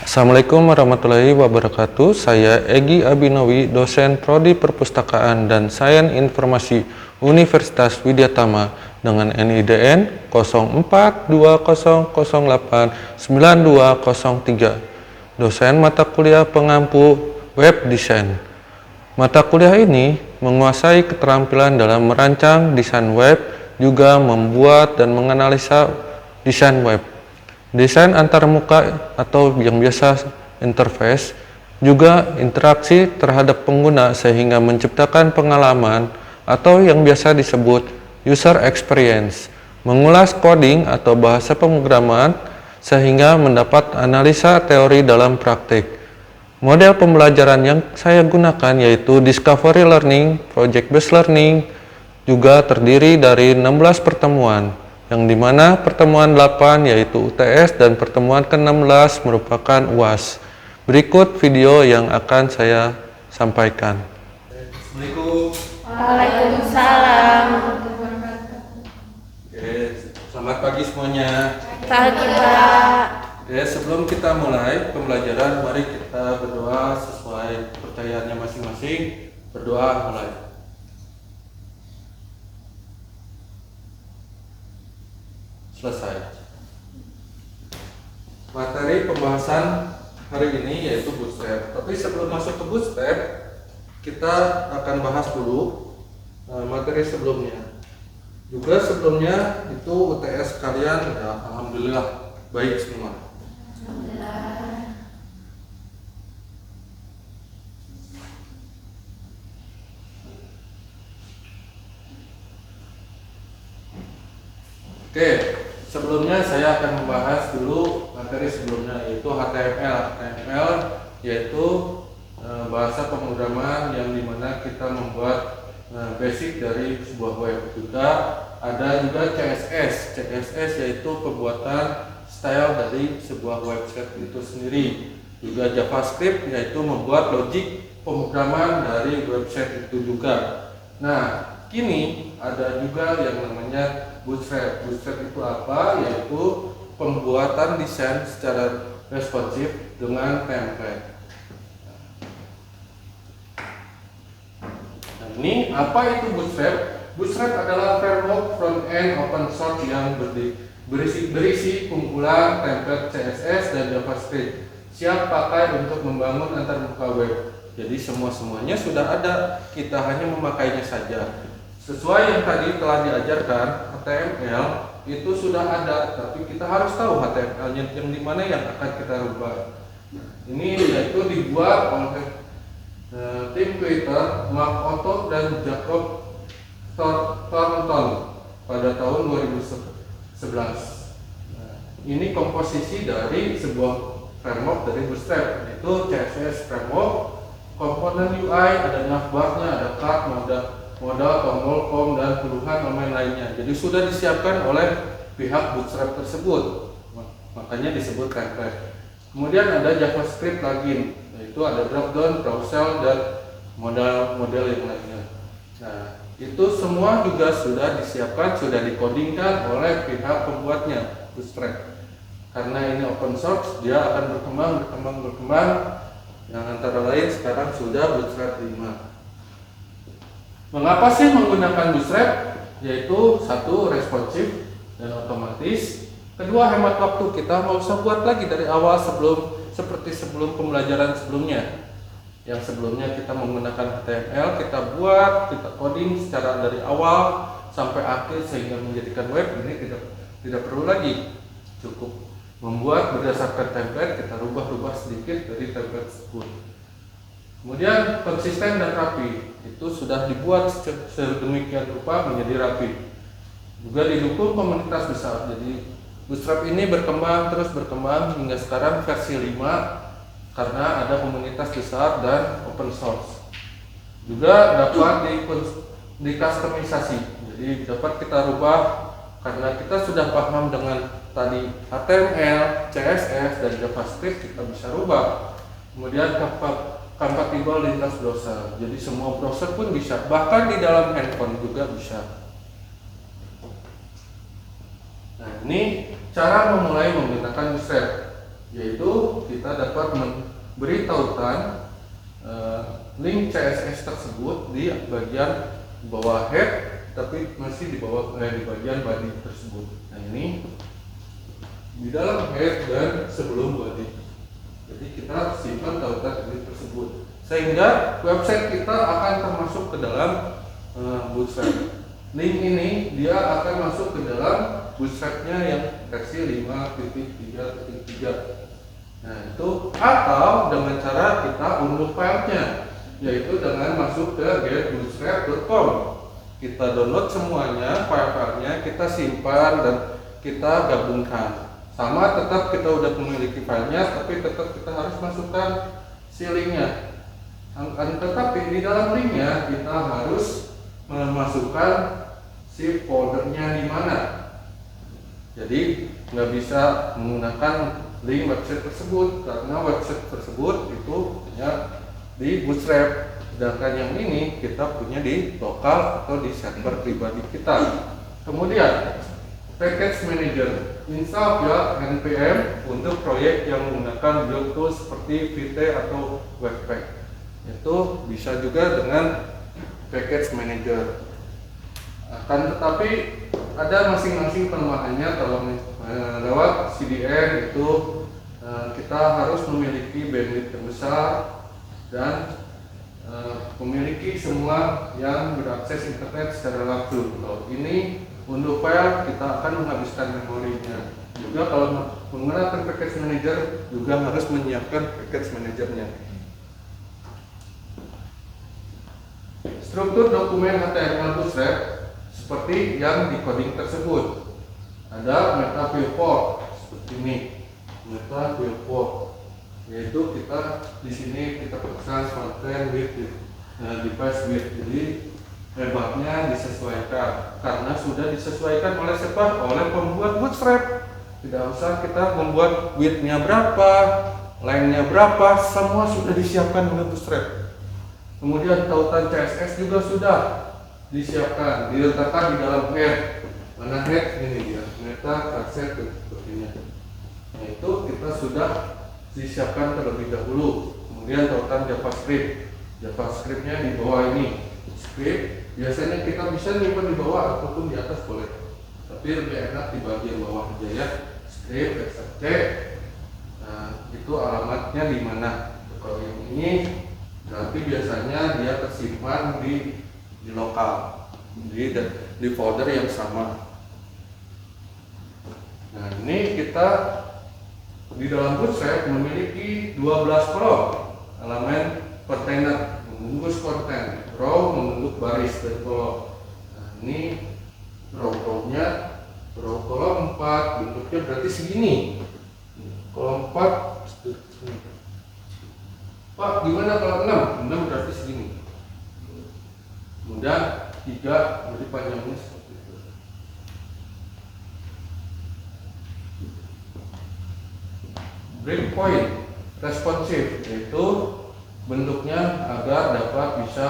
Assalamualaikum warahmatullahi wabarakatuh. Saya Egi Abinawi, dosen Prodi Perpustakaan dan Sains Informasi Universitas Widyatama dengan NIDN 0420089203. Dosen mata kuliah pengampu web design. Mata kuliah ini menguasai keterampilan dalam merancang desain web, juga membuat dan menganalisa desain web. Desain antarmuka atau yang biasa interface, juga interaksi terhadap pengguna sehingga menciptakan pengalaman atau yang biasa disebut user experience, mengulas coding atau bahasa pemrograman sehingga mendapat analisa teori dalam praktik. Model pembelajaran yang saya gunakan yaitu Discovery Learning, Project Based Learning, juga terdiri dari 16 pertemuan, yang dimana pertemuan 8 yaitu UTS dan pertemuan ke-16 merupakan UAS. Berikut video yang akan saya sampaikan. Assalamualaikum. Waalaikumsalam. Oke, selamat pagi semuanya. Pagi, Pak. Oke, sebelum kita mulai pembelajaran, mari kita berdoa sesuai kepercayaannya masing-masing. Berdoa mulai. Selesai. Materi pembahasan hari ini yaitu bootstrap. Tapi sebelum masuk ke bootstrap, kita akan bahas dulu materi sebelumnya. Juga sebelumnya itu UTS kalian ya alhamdulillah baik semua. Oke, sebelumnya saya akan membahas dulu materi sebelumnya yaitu HTML. HTML yaitu bahasa pemrograman yang dimana kita membuat basic dari sebuah web. Juga ada juga CSS. CSS yaitu pembuatan style dari sebuah website itu sendiri. Juga JavaScript yaitu membuat logik pemrograman dari website itu juga. Nah, kini ada juga yang namanya Bootstrap. Bootstrap itu apa? Yaitu pembuatan desain secara responsif dengan template. Nah, ini apa itu Bootstrap? Bootstrap adalah framework front-end open source yang berisi kumpulan template CSS dan JavaScript, siap pakai untuk membangun antarmuka web. Jadi semuanya sudah ada, kita hanya memakainya saja. Sesuai yang tadi telah diajarkan, HTML itu sudah ada, tapi kita harus tahu HTML-nya yang dimana yang akan kita rubah. Ini yaitu dibuat oleh tim Twitter, Mark Otto dan Jacob Thornton pada tahun 2011. Ini komposisi dari sebuah framework dari Bootstrap, yaitu CSS framework, komponen UI, ada navbarnya, ada card, modal, tombol, form, dan puluhan domain lainnya. Jadi sudah disiapkan oleh pihak Bootstrap tersebut, makanya disebut template. Kemudian ada JavaScript plugin, yaitu ada dropdown, browser, dan model yang lainnya. Nah, itu semua juga sudah disiapkan, sudah dikodingkan oleh pihak pembuatnya, Bootstrap. Karena ini open source, dia akan berkembang. Yang antara lain sekarang sudah Bootstrap 5. Mengapa sih menggunakan Bootstrap? Yaitu satu, responsif dan otomatis. Kedua, hemat waktu, kita mau usah buat lagi dari awal seperti sebelum pembelajaran sebelumnya. Yang sebelumnya kita menggunakan HTML, kita buat, kita coding secara dari awal sampai akhir sehingga menjadikan web. Ini tidak perlu lagi, cukup membuat berdasarkan template, kita rubah sedikit dari template tersebut. Kemudian konsisten dan rapi, itu sudah dibuat sedemikian rupa menjadi rapi. Juga didukung komunitas besar. Jadi Bootstrap ini terus berkembang hingga sekarang versi 5 karena ada komunitas besar dan open source. Juga dapat dikustomisasi. Jadi dapat kita rubah karena kita sudah paham dengan tadi HTML, CSS, dan JavaScript, kita bisa rubah. Kemudian kompatibel lintas browser, jadi semua browser pun bisa, bahkan di dalam handphone juga bisa. Nah, ini cara memulai menggunakan Bootstrap. yaitu kita dapat memberi tautan link CSS tersebut di bagian bawah head, tapi masih di bawah di bagian body tersebut. Nah, ini di dalam head dan sebelum body. Jadi kita simpan tautan ini tersebut, sehingga website kita akan termasuk ke dalam Bootstrap. Link ini dia akan masuk ke dalam Bootstrapnya yang versi 5.3.3. Nah, itu atau dengan cara kita unduh filenya, yaitu dengan masuk ke getbootstrap.com. Kita download semuanya, file-filenya, kita simpan dan kita gabungkan. Sama, tetap kita udah memiliki filenya, tapi tetap kita harus masukkan si linknya. Tetapi di dalam linknya kita harus memasukkan si foldernya di mana. Jadi nggak bisa menggunakan link website tersebut, karena website tersebut itu punya di Bootstrap, sedangkan yang ini kita punya di lokal atau di server pribadi kita. Kemudian package manager install via npm untuk proyek yang menggunakan build tools seperti Vite atau Webpack. Itu bisa juga dengan package manager. Akan tetapi ada masing-masing kelemahannya. Kalau lewat CDN itu kita harus memiliki bandwidth yang besar dan memiliki semua yang berakses internet secara langsung. Kalau ini unduh file, kita akan menghabiskan memorinya. Juga kalau menggunakan package manager juga harus menyiapkan package manajernya. Struktur dokumen HTML Bootstrap seperti yang di coding tersebut. Ada meta viewport seperti ini, meta viewport, yaitu kita di sini kita pesan content width, device width, jadi lebarnya disesuaikan karena sudah disesuaikan oleh siapa? Oleh pembuat Bootstrap. Tidak usah kita membuat width-nya berapa, length-nya berapa, semua sudah disiapkan oleh Bootstrap. Kemudian tautan CSS juga sudah disiapkan, diletakkan di dalam head. Mana head? Ini dia, meta asset sepertinya. Nah, itu kita sudah disiapkan terlebih dahulu. Kemudian tautan JavaScript, JavaScript-nya di bawah ini. Script biasanya kita bisa nyimpan di bawah ataupun di atas boleh, tapi lebih enak di bagian bawah aja ya. Script XFC, nah, itu alamatnya di mana? Kalau yang ini berarti biasanya dia tersimpan di lokal, di folder yang sama. Nah, ini kita di dalam Bootstrap memiliki 12 kolom elemen container, membungkus konten, row membentuk baris dan kolom. Nah, ini row-nya, row kolom 4 bentuknya berarti segini. Kolom 4 segini. Pak, gimana kalau 6? 6 berarti segini. Kemudian 3 berarti panjangnya seperti itu. Breakpoint responsif, yaitu bentuknya agar dapat bisa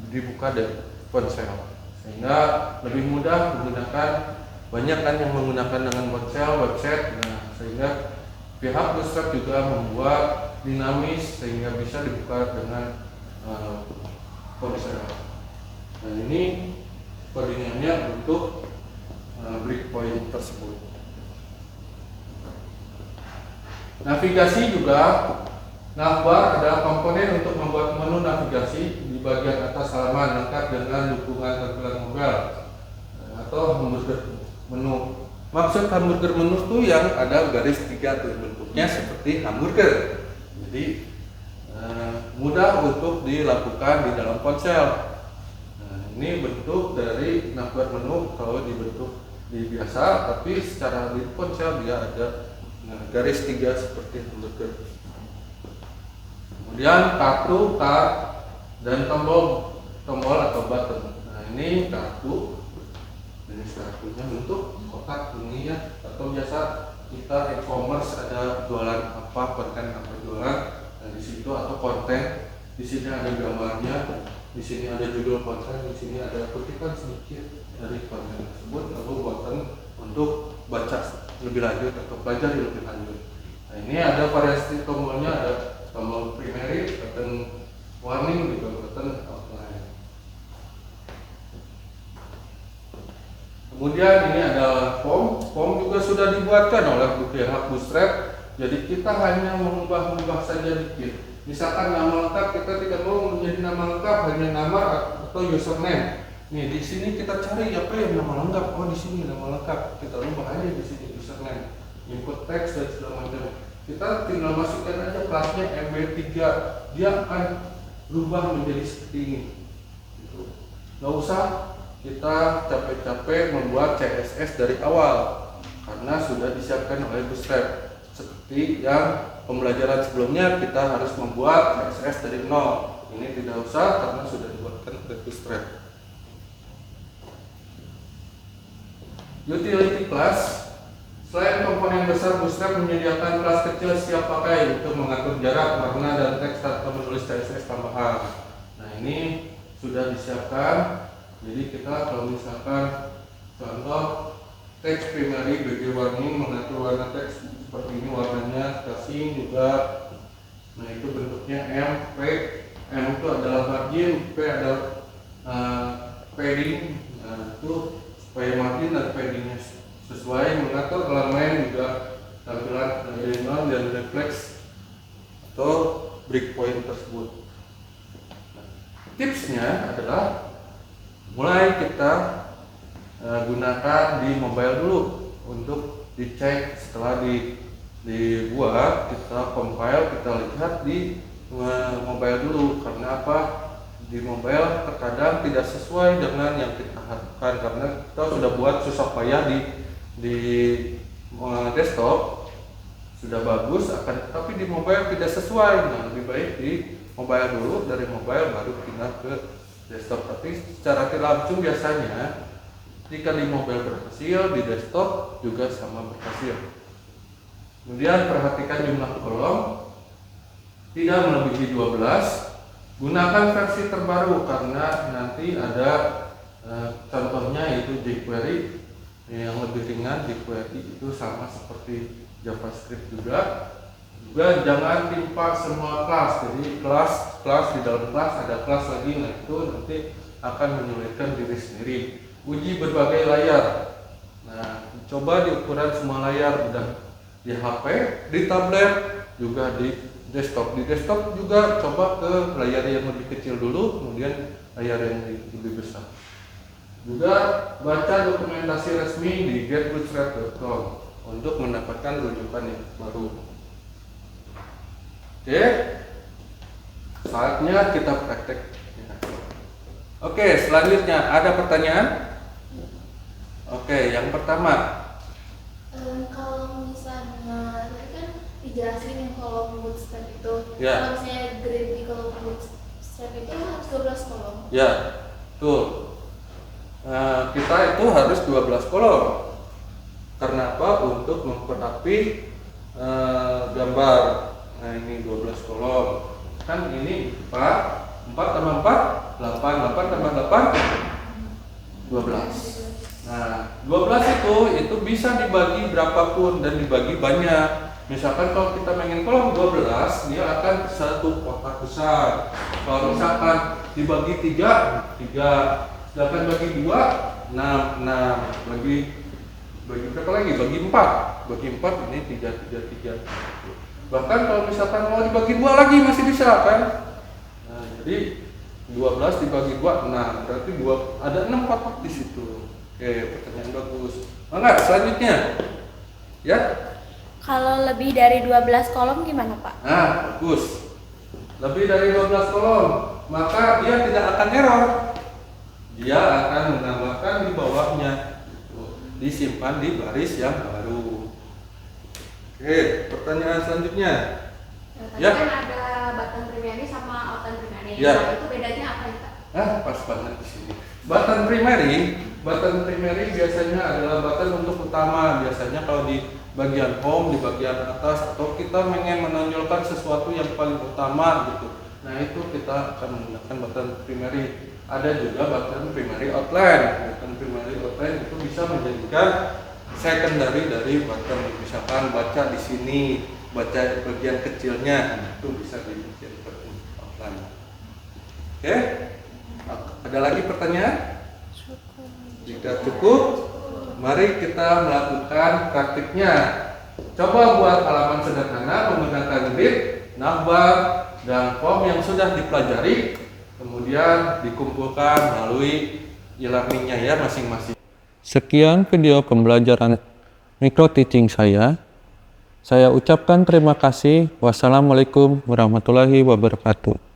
dibuka dari ponsel, sehingga lebih mudah menggunakan. Banyak kan yang menggunakan dengan ponsel, website, nah, sehingga pihak Bootstrap juga membuat dinamis sehingga bisa dibuka dengan ponsel. Nah, ini codingannya untuk breakpoint tersebut. Navigasi juga, navbar adalah komponen untuk membuat menu navigasi di bagian atas halaman lengkap dengan dukungan tampilan mobile atau hamburger menu. Maksud hamburger menu itu yang ada garis 3 tuh, bentuknya seperti hamburger. Jadi mudah untuk dilakukan di dalam ponsel. Nah, ini bentuk dari navbar menu kalau dibentuk di biasa, tapi secara di ponsel dia ada garis 3 seperti hamburger. Kemudian kartu, card, dan tombol atau button. Nah, ini kartu, jenis kartunya bentuk kotak ini ya, atau biasa kita e-commerce ada jualan apa, konten apa jualan. Nah, di situ atau konten, di sini ada gambarnya, di sini ada judul konten, di sini ada kutipan sedikit dari konten tersebut, lalu button untuk baca lebih lanjut atau belajar lebih lanjut. Nah, ini ada variasi tombolnya, ada tombol primary, button warning, juga button outline. Kemudian ini ada form juga sudah dibuatkan oleh pihak Bootstrap. Jadi kita hanya mengubah saja dikit. Misalkan nama lengkap kita tidak mau menjadi nama lengkap, hanya nama atau username. Nih di sini kita cari apa yang nama lengkap. Oh di sini nama lengkap. Kita ubah aja di sini username, input teks dan segala macam. Kita tinggal masukkan aja kelasnya MB3. Dia akan berubah menjadi seperti ini. Gitu. Nggak usah kita capek-capek membuat CSS dari awal karena sudah disiapkan oleh Bootstrap. Seperti yang pembelajaran sebelumnya kita harus membuat CSS dari nol. Ini tidak usah karena sudah dibuatkan oleh Bootstrap. Utility class. Selain komponen besar, Bootstrap menyediakan kelas kecil siap pakai untuk mengatur jarak, warna, dan teks atau menulis CSS tambahan. Nah ini sudah disiapkan. Jadi kita kalau misalkan contoh teks primary bagi warning, mengatur warna teks seperti ini, warnanya spacing juga. Nah itu bentuknya M, P. M itu adalah margin, P adalah padding. Nah itu supaya margin dan paddingnya sesuai, mengatur elemen juga tampilan background dan reflex atau breakpoint tersebut. Nah, tipsnya adalah mulai kita gunakan di mobile dulu untuk dicek. Setelah dibuat, kita compile, kita lihat di mobile dulu. Karena apa? Di mobile terkadang tidak sesuai dengan yang kita harapkan karena kita sudah buat susah payah di desktop sudah bagus, tapi di mobile tidak sesuai. Nah lebih baik di mobile dulu, dari mobile baru pindah ke desktop. Tapi secara tidak langsung biasanya jika di mobile berhasil, di desktop juga sama berhasil. Kemudian perhatikan jumlah kolom tidak melebihi 12. Gunakan versi terbaru karena nanti ada contohnya yaitu jQuery yang lebih ringan. jQuery itu sama seperti JavaScript juga jangan timpa semua kelas. Jadi kelas di dalam kelas ada kelas lagi, nah itu nanti akan menyulitkan diri sendiri. Uji berbagai layar. Nah coba di ukuran semua layar, udah di HP, di tablet, juga di desktop. Di desktop juga coba ke layar yang lebih kecil dulu, kemudian layar yang lebih besar. Juga baca dokumentasi resmi di getbootstrap.com untuk mendapatkan rujukan yang baru. Oke, saatnya kita praktek. Oke, selanjutnya ada pertanyaan? Oke, yang pertama. Kalau misalnya tadi kan dijelasin yang kolom bootstrap itu, Ya. kalau misalnya grid di kolom bootstrap itu harus 12 kolom. Ya, betul. Kita itu harus 12 kolom. Karena apa? Untuk memperapi gambar. Nah ini 12 kolom. Kan ini 4 tambah 4, 8 tambah 8, 12. Nah 12 itu bisa dibagi berapapun dan dibagi banyak. Misalkan kalau kita pengen kolom 12, dia akan satu kotak besar. Kalau misalkan dibagi 3, sedangkan bagi 2, 6, bagi berapa lagi? Bagi 4 ini 3. Bahkan kalau misalkan mau dibagi 2 lagi masih bisa kan? Nah, jadi 12 dibagi 2, 6. Berarti ada 6 kotak di situ. Oke, pertanyaan bagus. Enggak, selanjutnya. Ya. Kalau lebih dari 12 kolom gimana, Pak? Nah, bagus. Lebih dari 12 kolom, maka dia tidak akan error. Dia akan menambahkan di bawahnya. Disimpan di baris yang baru. Oke, pertanyaan selanjutnya. Nah, tadi Ya. kan ada button primary sama outline primary. Ya. Nah, itu bedanya apa ya, Pak? Pas banget di sini. Button primary biasanya adalah button untuk utama. Biasanya kalau di bagian home, di bagian atas, atau kita ingin menonjolkan sesuatu yang paling utama gitu. Nah itu kita akan menggunakan button primary. Ada juga button primary outline. Button primary outline itu bisa menjadikan secondary dari button. Misalkan baca di sini, baca bagian kecilnya, itu bisa dibikin offline. Oke, ada lagi pertanyaan? Jika cukup, mari kita melakukan praktiknya. Coba buat halaman sederhana menggunakan grid, navbar, dan form yang sudah dipelajari, kemudian dikumpulkan melalui e-learningnya ya masing-masing. Sekian video pembelajaran micro teaching saya. Saya ucapkan terima kasih. Wassalamualaikum warahmatullahi wabarakatuh.